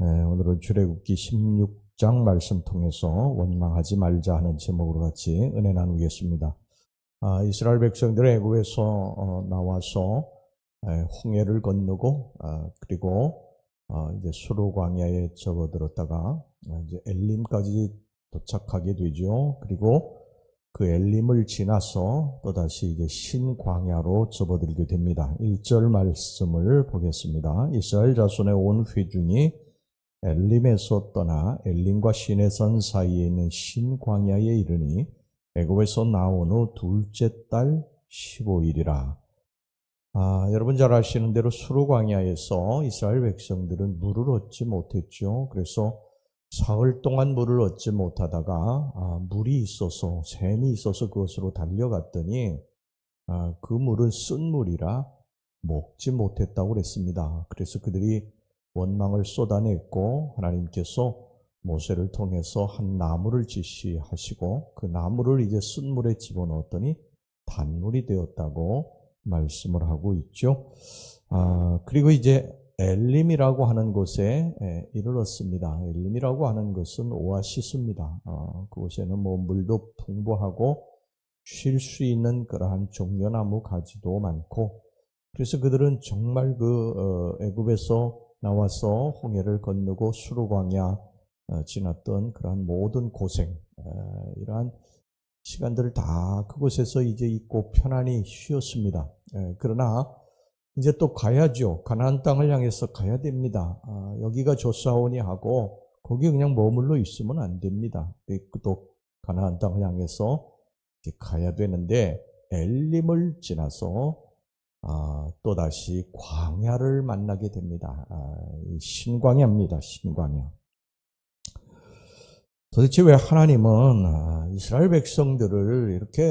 오늘은 출애굽기 16장 말씀 통해서 원망하지 말자 하는 제목으로 같이 은혜 나누겠습니다. 이스라엘 백성들은 애굽에서 나와서 홍해를 건너고 그리고 이제 수르 광야에 접어들었다가 이제 엘림까지 도착하게 되죠. 그리고 그 엘림을 지나서 또다시 이제 신광야로 접어들게 됩니다. 1절 말씀을 보겠습니다. 이스라엘 자손의 온 회중이 엘림에서 떠나 엘림과 시내산 사이에 있는 신광야에 이르니 애굽에서 나온 후 둘째 달 15일이라. 여러분 잘 아시는 대로 수르 광야에서 이스라엘 백성들은 물을 얻지 못했죠. 그래서 사흘 동안 물을 얻지 못하다가 물이 있어서 샘이 있어서 그것으로 달려갔더니 그 물은 쓴 물이라 먹지 못했다고 그랬습니다. 그래서 그들이 원망을 쏟아냈고 하나님께서 모세를 통해서 한 나무를 지시하시고 그 나무를 이제 쓴 물에 집어넣었더니 단물이 되었다고 말씀을 하고 있죠. 그리고 이제 엘림이라고 하는 곳에 이르렀습니다. 엘림이라고 하는 것은 오아시스입니다. 그곳에는 물도 풍부하고 쉴 수 있는 그러한 종려나무 가지도 많고, 그래서 그들은 정말 애굽에서 나와서 홍해를 건너고 수르 광야 지났던 그러한 모든 고생, 이러한 시간들을 다 그곳에서 이제 있고 편안히 쉬었습니다. 그러나 이제 또 가야죠. 가나안 땅을 향해서 가야 됩니다. 여기가 좋사오니 하고 거기 그냥 머물러 있으면 안 됩니다. 또 가나안 땅을 향해서 이제 가야 되는데 엘림을 지나서 또다시 광야를 만나게 됩니다. 신광야입니다. 신광야. 도대체 왜 하나님은 이스라엘 백성들을 이렇게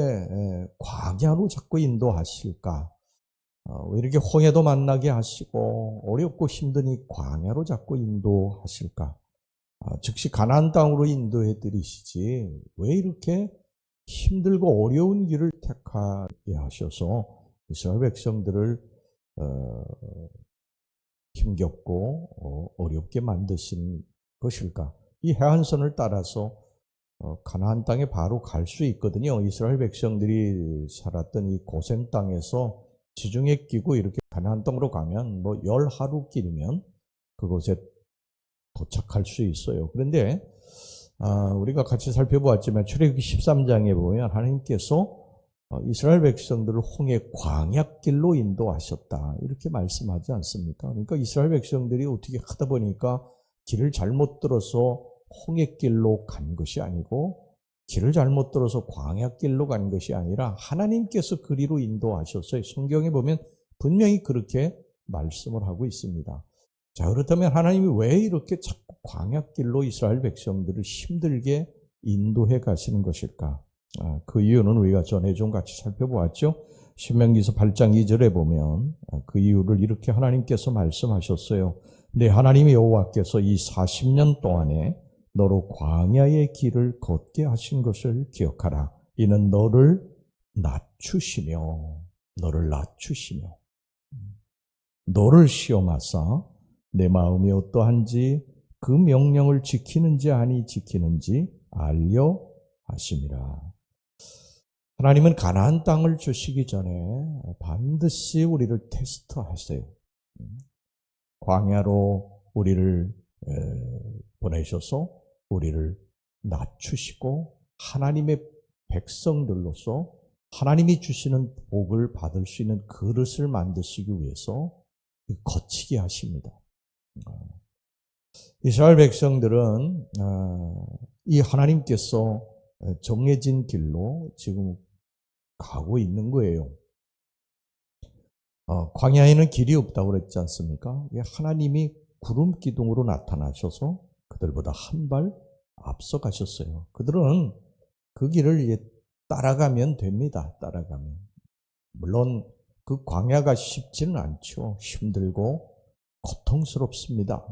광야로 자꾸 인도하실까? 왜 이렇게 홍해도 만나게 하시고 어렵고 힘든 이 광야로 자꾸 인도하실까? 즉시 가나안 땅으로 인도해 드리시지 왜 이렇게 힘들고 어려운 길을 택하게 하셔서 이스라엘 백성들을 힘겹고 어렵게 만드신 것일까? 이 해안선을 따라서 가나안 땅에 바로 갈 수 있거든요. 이스라엘 백성들이 살았던 이 고센 땅에서 지중해 끼고 이렇게 가나안 땅으로 가면 열 하루 길이면 그곳에 도착할 수 있어요. 그런데 우리가 같이 살펴보았지만 출애굽기 13장에 보면 하나님께서 이스라엘 백성들을 홍해 광야길로 인도하셨다 이렇게 말씀하지 않습니까? 그러니까 이스라엘 백성들이 어떻게 하다 보니까 길을 잘못 들어서 홍해길로 간 것이 아니고 길을 잘못 들어서 광야길로 간 것이 아니라 하나님께서 그리로 인도하셨어요. 성경에 보면 분명히 그렇게 말씀을 하고 있습니다. 자, 그렇다면 하나님이 왜 이렇게 자꾸 광야길로 이스라엘 백성들을 힘들게 인도해 가시는 것일까? 그 이유는 우리가 전에 좀 같이 살펴보았죠. 신명기서 8장 2절에 보면 그 이유를 이렇게 하나님께서 말씀하셨어요. 네, 하나님 여호와께서 이 40년 동안에 너로 광야의 길을 걷게 하신 것을 기억하라. 이는 너를 낮추시며 너를 시험하사 내 마음이 어떠한지 그 명령을 지키는지 아니 지키는지 알려 하심이라. 하나님은 가나안 땅을 주시기 전에 반드시 우리를 테스트하세요. 광야로 우리를 보내셔서 우리를 낮추시고 하나님의 백성들로서 하나님이 주시는 복을 받을 수 있는 그릇을 만드시기 위해서 거치게 하십니다. 이스라엘 백성들은 이 하나님께서 정해진 길로 지금 가고 있는 거예요. 광야에는 길이 없다고 그랬지 않습니까? 하나님이 구름 기둥으로 나타나셔서 그들보다 한 발 앞서 가셨어요. 그들은 그 길을 이제 따라가면 됩니다. 따라가면. 물론 그 광야가 쉽지는 않죠. 힘들고 고통스럽습니다.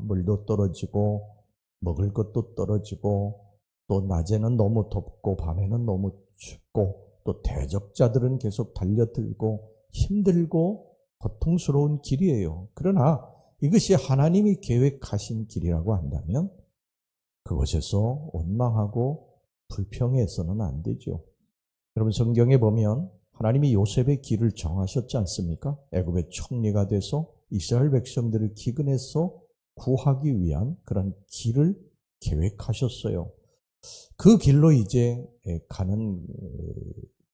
물도 떨어지고 먹을 것도 떨어지고 또 낮에는 너무 덥고 밤에는 너무 춥고 또 대적자들은 계속 달려들고 힘들고 고통스러운 길이에요. 그러나 이것이 하나님이 계획하신 길이라고 한다면 그것에서 원망하고 불평해서는 안 되죠. 여러분 성경에 보면 하나님이 요셉의 길을 정하셨지 않습니까? 애굽의 총리가 돼서 이스라엘 백성들을 기근에서 구하기 위한 그런 길을 계획하셨어요. 그 길로 이제 가는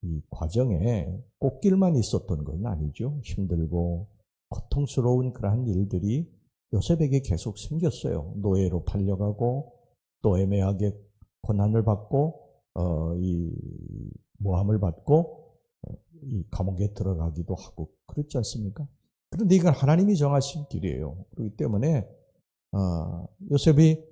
이 과정에 꽃길만 있었던 건 아니죠. 힘들고 고통스러운 그러한 일들이 요셉에게 계속 생겼어요. 노예로 팔려가고 또 애매하게 고난을 받고 이 모함을 받고 이 감옥에 들어가기도 하고 그렇지 않습니까? 그런데 이건 하나님이 정하신 길이에요. 그렇기 때문에 요셉이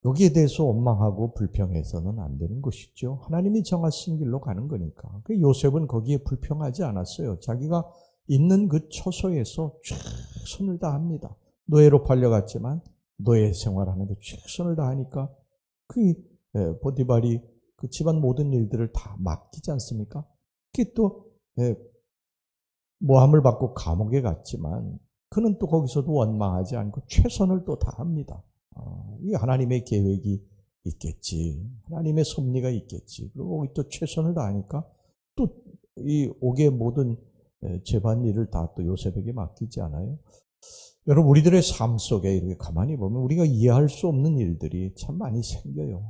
여기에 대해서 원망하고 불평해서는 안 되는 것이죠. 하나님이 정하신 길로 가는 거니까. 그 요셉은 거기에 불평하지 않았어요. 자기가 있는 그 처소에서 최선을 다합니다. 노예로 팔려갔지만 노예 생활하는데 최선을 다하니까 그 보디발이 그 집안 모든 일들을 다 맡기지 않습니까? 그게 또 모함을 받고 감옥에 갔지만 그는 또 거기서도 원망하지 않고 최선을 또 다합니다. 이 하나님의 계획이 있겠지. 하나님의 섭리가 있겠지. 그리고 또 최선을 다하니까 또 이 옥의 모든 재반일을 다 또 요셉에게 맡기지 않아요? 여러분 우리들의 삶 속에 이렇게 가만히 보면 우리가 이해할 수 없는 일들이 참 많이 생겨요.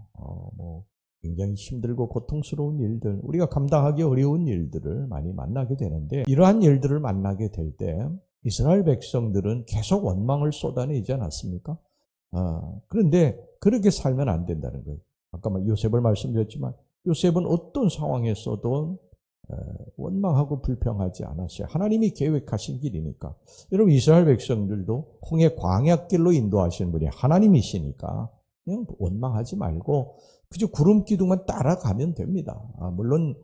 굉장히 힘들고 고통스러운 일들, 우리가 감당하기 어려운 일들을 많이 만나게 되는데 이러한 일들을 만나게 될 때 이스라엘 백성들은 계속 원망을 쏟아내지 않았습니까? 그런데 그렇게 살면 안 된다는 거예요. 아까 요셉을 말씀드렸지만 요셉은 어떤 상황에서도 원망하고 불평하지 않았어요. 하나님이 계획하신 길이니까. 여러분 이스라엘 백성들도 홍해 광야길로 인도하시는 분이 하나님이시니까 그냥 원망하지 말고 그저 구름 기둥만 따라가면 됩니다. 물론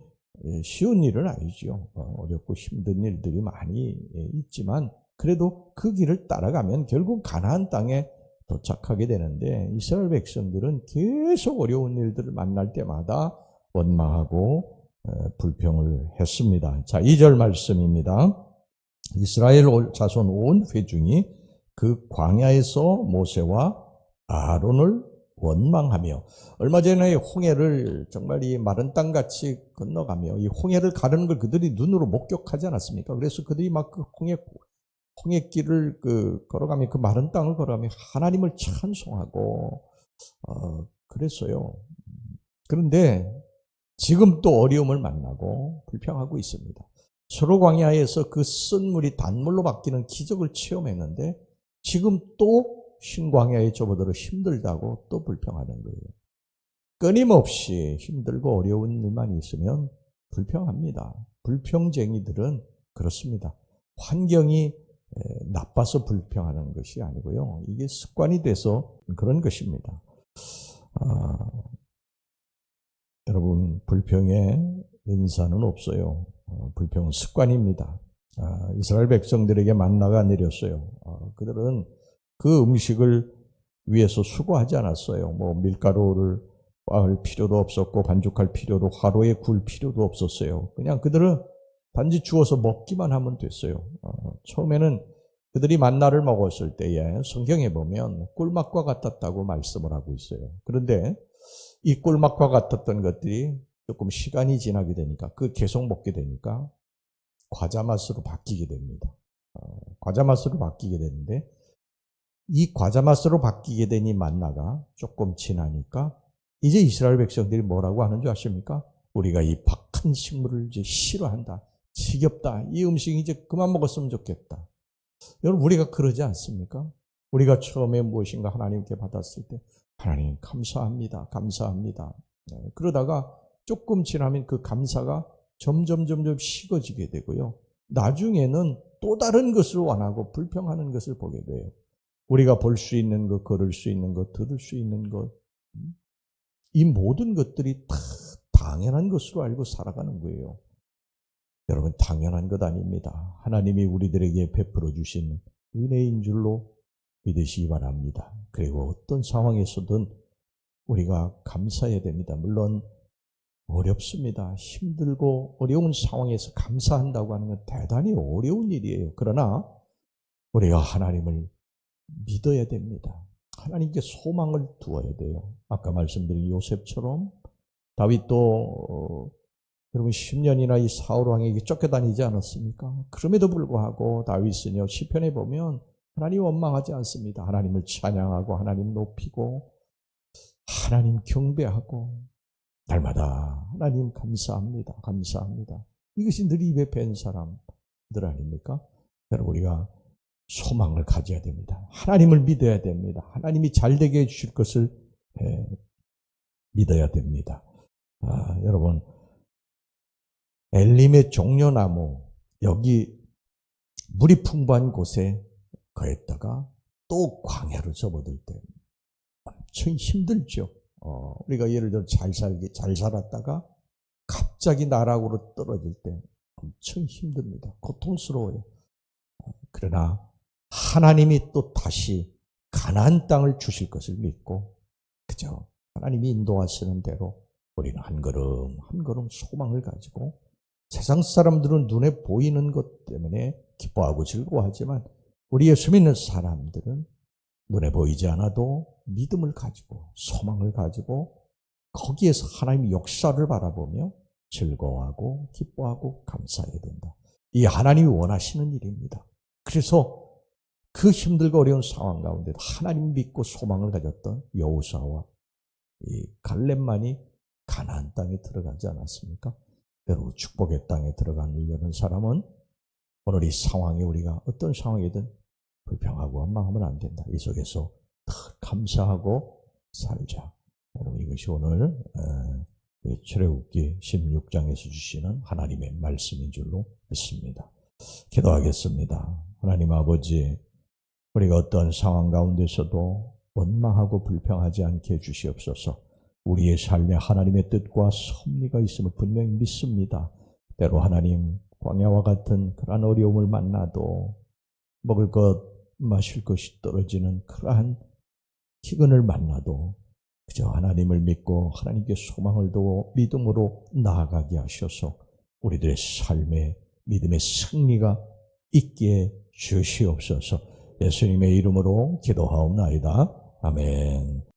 쉬운 일은 아니죠. 어렵고 힘든 일들이 많이 있지만 그래도 그 길을 따라가면 결국 가나안 땅에 도착하게 되는데 이스라엘 백성들은 계속 어려운 일들을 만날 때마다 원망하고 불평을 했습니다. 자, 2절 말씀입니다. 이스라엘 자손 온 회중이 그 광야에서 모세와 아론을 원망하며 얼마 전에 홍해를 정말 이 마른 땅같이 건너가며 이 홍해를 가르는 걸 그들이 눈으로 목격하지 않았습니까? 그래서 그들이 막 그 홍해길을 걸어가며 그 마른 땅을 걸어가며 하나님을 찬송하고 그랬어요. 그런데 지금 또 어려움을 만나고 불평하고 있습니다. 서로 광야에서 그 쓴 물이 단물로 바뀌는 기적을 체험했는데 지금 또 신광야에 접어들어 힘들다고 또 불평하는 거예요. 끊임없이 힘들고 어려운 일만 있으면 불평합니다. 불평쟁이들은 그렇습니다. 환경이 나빠서 불평하는 것이 아니고요. 이게 습관이 돼서 그런 것입니다. 여러분 불평에 은사는 없어요. 불평은 습관입니다. 이스라엘 백성들에게 만나가 내렸어요. 그들은 그 음식을 위해서 수고하지 않았어요. 밀가루를 빻을 필요도 없었고 반죽할 필요도 화로에 굴 필요도 없었어요. 그냥 그들은 단지 주워서 먹기만 하면 됐어요. 처음에는 그들이 만나를 먹었을 때에 성경에 보면 꿀맛과 같았다고 말씀을 하고 있어요. 그런데 이 꿀맛과 같았던 것들이 조금 시간이 지나게 되니까 계속 먹게 되니까 과자 맛으로 바뀌게 됩니다. 과자 맛으로 바뀌게 되는데 이 과자 맛으로 바뀌게 된 이 만나가 조금 지나니까 이제 이스라엘 백성들이 뭐라고 하는 줄 아십니까? 우리가 이 박한 식물을 이제 싫어한다. 지겹다. 이 음식 이제 그만 먹었으면 좋겠다. 여러분 우리가 그러지 않습니까? 우리가 처음에 무엇인가 하나님께 받았을 때 하나님 감사합니다. 감사합니다. 그러다가 조금 지나면 그 감사가 점점 식어지게 되고요. 나중에는 또 다른 것을 원하고 불평하는 것을 보게 돼요. 우리가 볼 수 있는 것, 걸을 수 있는 것, 들을 수 있는 것, 이 모든 것들이 다 당연한 것으로 알고 살아가는 거예요. 여러분 당연한 것 아닙니다. 하나님이 우리들에게 베풀어 주신 은혜인 줄로 믿으시기 바랍니다. 그리고 어떤 상황에서든 우리가 감사해야 됩니다. 물론 어렵습니다. 힘들고 어려운 상황에서 감사한다고 하는 건 대단히 어려운 일이에요. 그러나 우리가 하나님을 믿어야 됩니다. 하나님께 소망을 두어야 돼요. 아까 말씀드린 요셉처럼 다윗도 여러분 10년이나 이 사울 왕에게 쫓겨다니지 않았습니까? 그럼에도 불구하고 다윗은요 시편에 보면 하나님 원망하지 않습니다. 하나님을 찬양하고 하나님 높이고 하나님 경배하고 날마다 하나님 감사합니다. 감사합니다. 이것이 늘 입에 밴 사람들 아닙니까? 여러분 우리가 소망을 가져야 됩니다. 하나님을 믿어야 됩니다. 하나님이 잘되게 해주실 것을 믿어야 됩니다. 여러분 엘림의 종려나무 여기 물이 풍부한 곳에 거했다가 또 광야로 접어들 때 엄청 힘들죠. 우리가 예를 들어 잘 살았다가 갑자기 나락으로 떨어질 때 엄청 힘듭니다. 고통스러워요. 그러나 하나님이 또 다시 가나안 땅을 주실 것을 믿고 그죠? 하나님이 인도하시는 대로 우리는 한 걸음 한 걸음 소망을 가지고 세상 사람들은 눈에 보이는 것 때문에 기뻐하고 즐거워하지만 우리 예수 믿는 사람들은 눈에 보이지 않아도 믿음을 가지고 소망을 가지고 거기에서 하나님의 역사를 바라보며 즐거워하고 기뻐하고 감사해야 된다. 이 하나님이 원하시는 일입니다. 그래서 그 힘들고 어려운 상황 가운데 하나님 믿고 소망을 가졌던 여호수아와 이 갈렙만이 가나안 땅에 들어가지 않았습니까? 여러분 축복의 땅에 들어가려는 사람은 오늘 이 상황에 우리가 어떤 상황이든 불평하고 원망하면 안 된다. 이 속에서 더 감사하고 살자. 여러분 이것이 오늘 출애굽기 16장에서 주시는 하나님의 말씀인 줄로 믿습니다. 기도하겠습니다. 하나님 아버지, 우리가 어떤 상황 가운데서도 원망하고 불평하지 않게 해주시옵소서. 우리의 삶에 하나님의 뜻과 섭리가 있음을 분명히 믿습니다. 때로 하나님 광야와 같은 그러한 어려움을 만나도 먹을 것 마실 것이 떨어지는 그러한 기근을 만나도 그저 하나님을 믿고 하나님께 소망을 두고 믿음으로 나아가게 하셔서 우리들의 삶에 믿음의 승리가 있게 주시옵소서. 예수님의 이름으로 기도하옵나이다. 아멘.